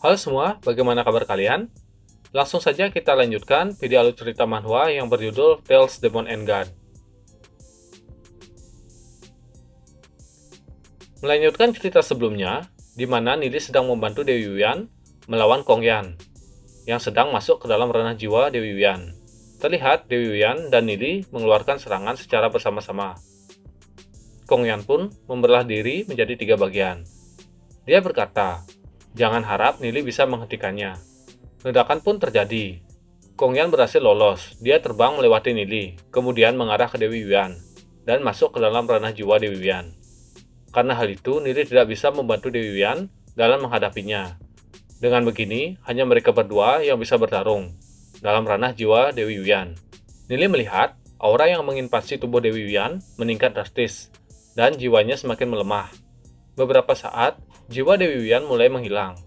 Halo semua, bagaimana kabar kalian? Langsung saja kita lanjutkan video alur cerita manhwa yang berjudul Tales Demon and God. Melanjutkan cerita sebelumnya, di mana Nili sedang membantu Dewi Yuan melawan Kong Yan, yang sedang masuk ke dalam ranah jiwa Dewi Yuan. Terlihat Dewi Yuan dan Nili mengeluarkan serangan secara bersama-sama. Kong Yan pun membelah diri menjadi 3 bagian. Dia berkata, jangan harap Nili bisa menghentikannya. Ledakan pun terjadi. Kong Yan berhasil lolos. Dia terbang melewati Nili, kemudian mengarah ke Dewi Yuan, dan masuk ke dalam ranah jiwa Dewi Yuan. Karena hal itu, Nili tidak bisa membantu Dewi Yuan dalam menghadapinya. Dengan begini, hanya mereka berdua yang bisa bertarung dalam ranah jiwa Dewi Yuan. Nili melihat aura yang menginvasi tubuh Dewi Yuan meningkat drastis, dan jiwanya semakin melemah. Beberapa saat, jiwa Dewi Yuan mulai menghilang.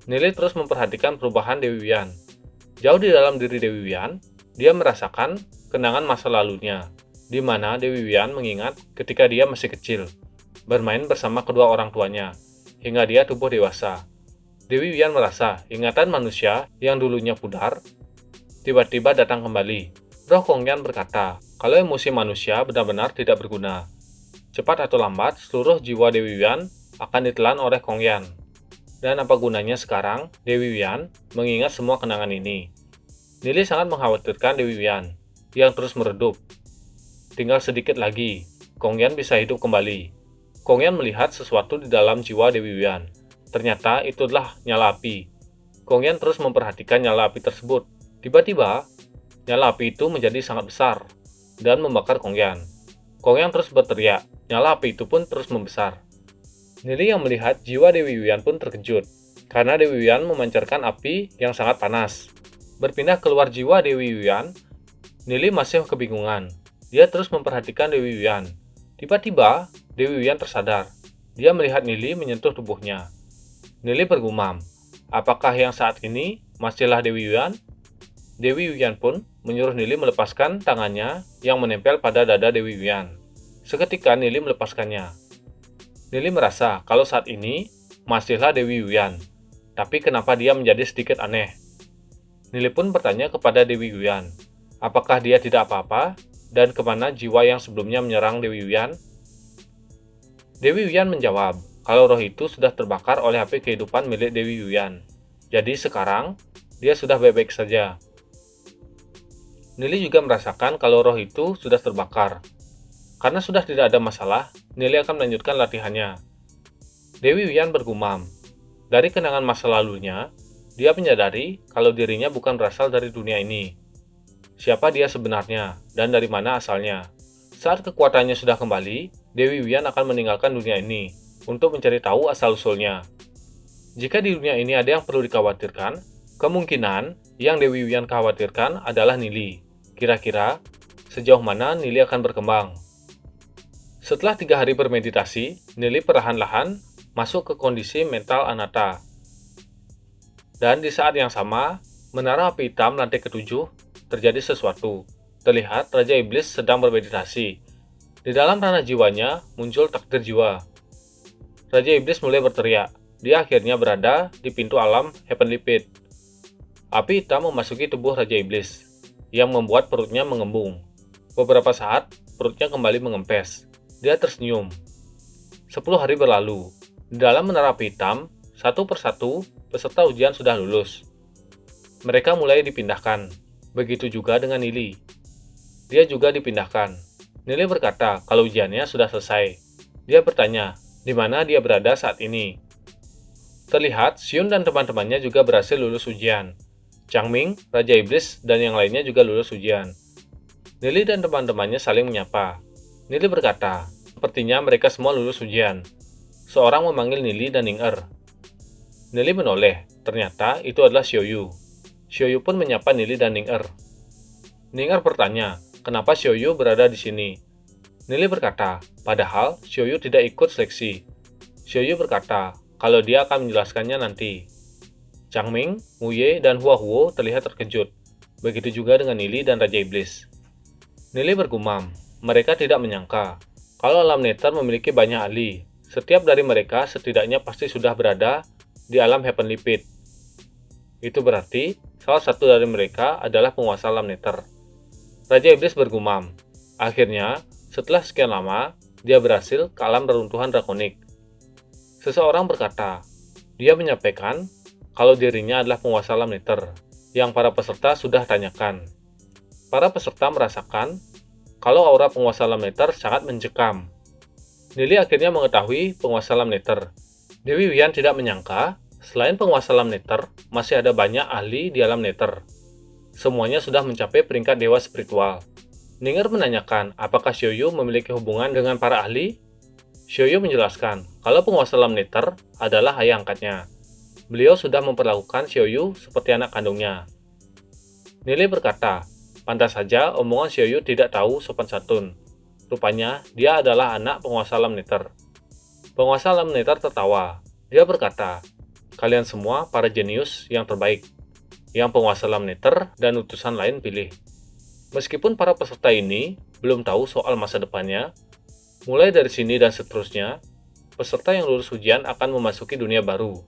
Nili terus memperhatikan perubahan Dewi Yuan. Jauh di dalam diri Dewi Yuan, dia merasakan kenangan masa lalunya, di mana Dewi Yuan mengingat ketika dia masih kecil, bermain bersama kedua orang tuanya, hingga dia tumbuh dewasa. Dewi Yuan merasa ingatan manusia yang dulunya pudar, tiba-tiba datang kembali. Roh Kong Yan berkata, kalau emosi manusia benar-benar tidak berguna. Cepat atau lambat, seluruh jiwa Dewi Yuan akan ditelan oleh Kong Yan. Dan apa gunanya sekarang Dewi Yuan mengingat semua kenangan ini? Nili sangat mengkhawatirkan Dewi Yuan yang terus meredup. Tinggal sedikit lagi, Kong Yan bisa hidup kembali. Kong Yan melihat sesuatu di dalam jiwa Dewi Yuan. Ternyata itu adalah nyala api. Kong Yan terus memperhatikan nyala api tersebut. Tiba-tiba, nyala api itu menjadi sangat besar dan membakar Kong Yan. Kong Yan terus berteriak, nyala api itu pun terus membesar. Nili yang melihat jiwa Dewi Yuan pun terkejut, karena Dewi Yuan memancarkan api yang sangat panas. Berpindah keluar jiwa Dewi Yuan, Nili masih kebingungan. Dia terus memperhatikan Dewi Yuan. Tiba-tiba, Dewi Yuan tersadar. Dia melihat Nili menyentuh tubuhnya. Nili bergumam, apakah yang saat ini masihlah Dewi Yuan? Dewi Yuan pun menyuruh Nili melepaskan tangannya yang menempel pada dada Dewi Yuan. Seketika Nili melepaskannya. Nili merasa kalau saat ini masihlah Dewi Yuan, tapi kenapa dia menjadi sedikit aneh. Nili pun bertanya kepada Dewi Yuan, apakah dia tidak apa-apa dan kemana jiwa yang sebelumnya menyerang Dewi Yuan? Dewi Yuan menjawab, kalau roh itu sudah terbakar oleh api kehidupan milik Dewi Yuan. Jadi sekarang dia sudah baik-baik saja. Nili juga merasakan kalau roh itu sudah terbakar. Karena sudah tidak ada masalah, Nili akan melanjutkan latihannya. Dewi Yuan bergumam. Dari kenangan masa lalunya, dia menyadari kalau dirinya bukan berasal dari dunia ini. Siapa dia sebenarnya, dan dari mana asalnya. Saat kekuatannya sudah kembali, Dewi Yuan akan meninggalkan dunia ini untuk mencari tahu asal-usulnya. Jika di dunia ini ada yang perlu dikhawatirkan, kemungkinan yang Dewi Yuan khawatirkan adalah Nili. Kira-kira, sejauh mana Nili akan berkembang? Setelah 3 hari bermeditasi, Nili perlahan-lahan masuk ke kondisi mental anatta. Dan di saat yang sama, menara api hitam lantai ke-7 terjadi sesuatu. Terlihat Raja Iblis sedang bermeditasi. Di dalam ranah jiwanya muncul takdir jiwa. Raja Iblis mulai berteriak. Dia akhirnya berada di pintu alam Heavenly Pit. Api hitam memasuki tubuh Raja Iblis, yang membuat perutnya mengembung. Beberapa saat, perutnya kembali mengempes. Dia tersenyum. 10 hari berlalu. Di dalam menara api hitam, satu persatu peserta ujian sudah lulus. Mereka mulai dipindahkan. Begitu juga dengan Nili. Dia juga dipindahkan. Nili berkata kalau ujiannya sudah selesai. Dia bertanya, di mana dia berada saat ini. Terlihat Xion dan teman-temannya juga berhasil lulus ujian. Changming, Raja Iblis, dan yang lainnya juga lulus ujian. Nili dan teman-temannya saling menyapa. Nili berkata, sepertinya mereka semua lulus ujian. Seorang memanggil Nili dan Ning-er. Nili menoleh, ternyata itu adalah Xiaoyu. Xiaoyu pun menyapa Nili dan Ning-er. Ning-er bertanya, kenapa Xiaoyu berada di sini? Nili berkata, padahal Xiaoyu tidak ikut seleksi. Xiaoyu berkata, kalau dia akan menjelaskannya nanti. Changming, Wu Ye, dan Hua Huo terlihat terkejut. Begitu juga dengan Nili dan Raja Iblis. Nili bergumam, mereka tidak menyangka kalau alam Nether memiliki banyak ahli. Setiap dari mereka setidaknya pasti sudah berada di alam Heavenly Pit. Itu berarti salah satu dari mereka adalah penguasa alam nether. Raja Iblis bergumam. Akhirnya, setelah sekian lama, dia berhasil ke alam reruntuhan drakonik. Seseorang berkata, dia menyampaikan kalau dirinya adalah penguasa alam nether, yang para peserta sudah tanyakan. Para peserta merasakan kalau aura penguasa alam nether sangat mencekam. Nili akhirnya mengetahui penguasa alam nether. Dewi Wuyan tidak menyangka, selain penguasa alam nether, masih ada banyak ahli di alam nether. Semuanya sudah mencapai peringkat dewa spiritual. Ninger menanyakan apakah Xiaoyu memiliki hubungan dengan para ahli. Xiaoyu menjelaskan kalau penguasa alam nether adalah ayah angkatnya. Beliau sudah memperlakukan Xiaoyu seperti anak kandungnya. Nili berkata, pantas saja omongan Xiaoyu tidak tahu sopan santun. Rupanya dia adalah anak penguasa alam nether. Penguasa alam nether tertawa. Dia berkata, kalian semua para jenius yang terbaik, yang penguasa alam nether dan utusan lain pilih. Meskipun para peserta ini belum tahu soal masa depannya, mulai dari sini dan seterusnya, peserta yang lulus ujian akan memasuki dunia baru.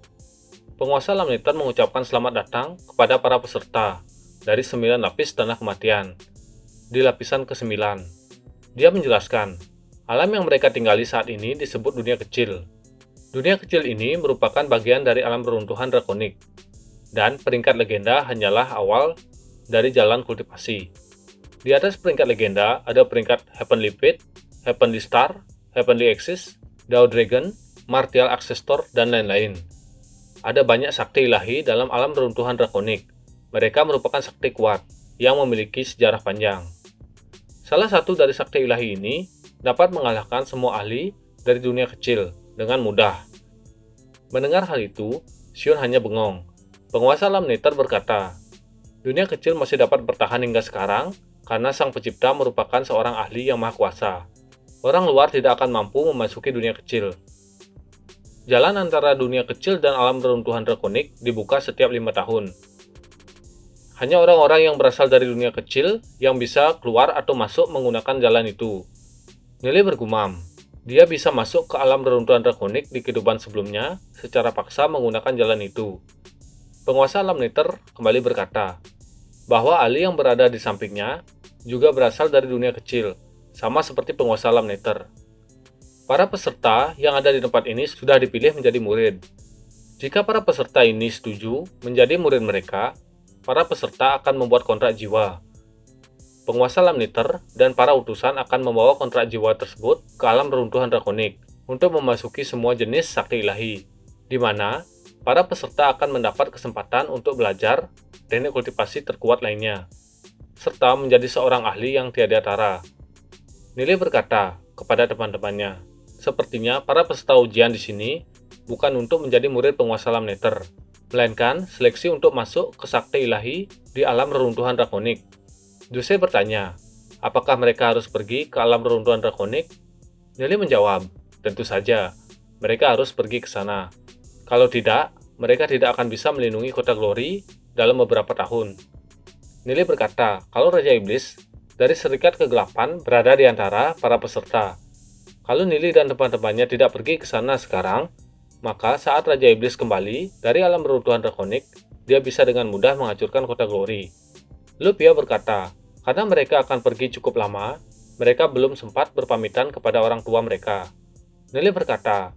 Penguasa alam nether mengucapkan selamat datang kepada para peserta dari 9 lapis tanah kematian. Di lapisan ke-9, dia menjelaskan, alam yang mereka tinggali saat ini disebut dunia kecil. Dunia kecil ini merupakan bagian dari alam reruntuhan drakonik, dan peringkat legenda hanyalah awal dari jalan kultivasi. Di atas peringkat legenda ada peringkat Heavenly Pit, Heavenly Star, Heavenly Axis, Dao Dragon, Martial Ancestor, dan lain-lain. Ada banyak sakti ilahi dalam alam reruntuhan drakonik. Mereka merupakan sakti kuat yang memiliki sejarah panjang. Salah satu dari sakti ilahi ini dapat mengalahkan semua ahli dari dunia kecil dengan mudah. Mendengar hal itu, Xion hanya bengong. Penguasa alam nether berkata, dunia kecil masih dapat bertahan hingga sekarang karena sang pencipta merupakan seorang ahli yang maha kuasa. Orang luar tidak akan mampu memasuki dunia kecil. Jalan antara dunia kecil dan alam reruntuhan drakonik dibuka setiap 5 tahun. Hanya orang-orang yang berasal dari dunia kecil yang bisa keluar atau masuk menggunakan jalan itu. Nili bergumam, dia bisa masuk ke alam reruntuhan drakonik di kehidupan sebelumnya secara paksa menggunakan jalan itu. Penguasa alam nether kembali berkata, bahwa ahli yang berada di sampingnya juga berasal dari dunia kecil, sama seperti penguasa alam nether. Para peserta yang ada di tempat ini sudah dipilih menjadi murid. Jika para peserta ini setuju menjadi murid mereka, para peserta akan membuat kontrak jiwa. Penguasa alam nether dan para utusan akan membawa kontrak jiwa tersebut ke alam reruntuhan drakonik untuk memasuki semua jenis sakti ilahi, di mana para peserta akan mendapat kesempatan untuk belajar teknik kultivasi terkuat lainnya, serta menjadi seorang ahli yang tiada tara. Nili berkata kepada teman-temannya, sepertinya para peserta ujian di sini bukan untuk menjadi murid penguasa alam nether, melainkan seleksi untuk masuk ke sakti ilahi di alam reruntuhan drakonik. Jose bertanya, apakah mereka harus pergi ke alam reruntuhan drakonik? Nili menjawab, tentu saja, mereka harus pergi ke sana. Kalau tidak, mereka tidak akan bisa melindungi kota Glory dalam beberapa tahun. Nili berkata, kalau Raja Iblis dari Serikat Kegelapan berada di antara para peserta. Kalau Nili dan teman-temannya tidak pergi ke sana sekarang, maka saat Raja Iblis kembali dari alam reruntuhan drakonik, dia bisa dengan mudah menghancurkan kota Glory. Lupia berkata, karena mereka akan pergi cukup lama, mereka belum sempat berpamitan kepada orang tua mereka. Nili berkata,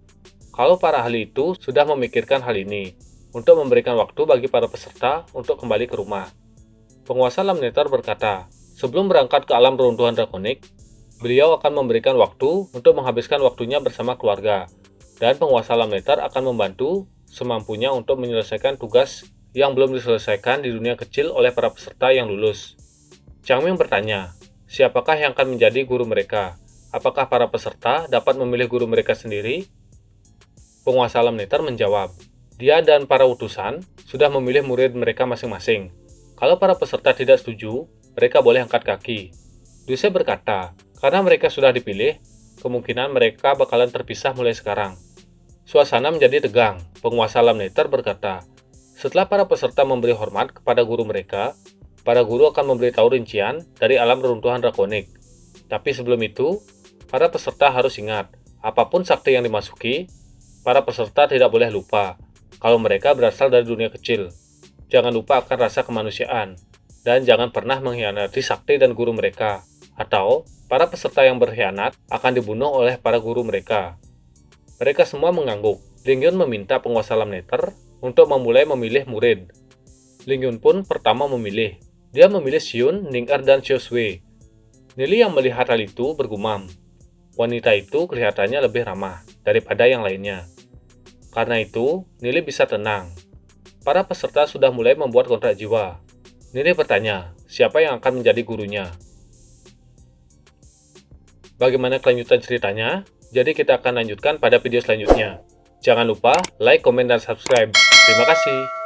kalau para ahli itu sudah memikirkan hal ini, untuk memberikan waktu bagi para peserta untuk kembali ke rumah. Penguasa alam nether berkata, sebelum berangkat ke alam reruntuhan drakonik, beliau akan memberikan waktu untuk menghabiskan waktunya bersama keluarga, dan penguasa alam nether akan membantu semampunya untuk menyelesaikan tugas yang belum diselesaikan di dunia kecil oleh para peserta yang lulus. Changming bertanya, siapakah yang akan menjadi guru mereka? Apakah para peserta dapat memilih guru mereka sendiri? Penguasa alam nether menjawab, dia dan para utusan sudah memilih murid mereka masing-masing. Kalau para peserta tidak setuju, mereka boleh angkat kaki. Duse berkata, karena mereka sudah dipilih, kemungkinan mereka bakalan terpisah mulai sekarang. Suasana menjadi tegang. Penguasa alam nether berkata, setelah para peserta memberi hormat kepada guru mereka, para guru akan memberitahu rincian dari alam reruntuhan drakonik. Tapi sebelum itu, para peserta harus ingat, apapun sakti yang dimasuki, para peserta tidak boleh lupa kalau mereka berasal dari dunia kecil. Jangan lupa akan rasa kemanusiaan, dan jangan pernah mengkhianati sakti dan guru mereka, atau para peserta yang berkhianat akan dibunuh oleh para guru mereka. Mereka semua mengangguk. Ling Yun meminta penguasa Lamneter untuk memulai memilih murid. Ling Yun pun pertama memilih. Dia memilih Xiun, Ning-er, dan Xiao Shui. Nili yang melihat hal itu bergumam. Wanita itu kelihatannya lebih ramah daripada yang lainnya. Karena itu, Nili bisa tenang. Para peserta sudah mulai membuat kontrak jiwa. Nili bertanya, siapa yang akan menjadi gurunya? Bagaimana kelanjutan ceritanya? Jadi kita akan lanjutkan pada video selanjutnya. Jangan lupa like, komen, dan subscribe. Terima kasih.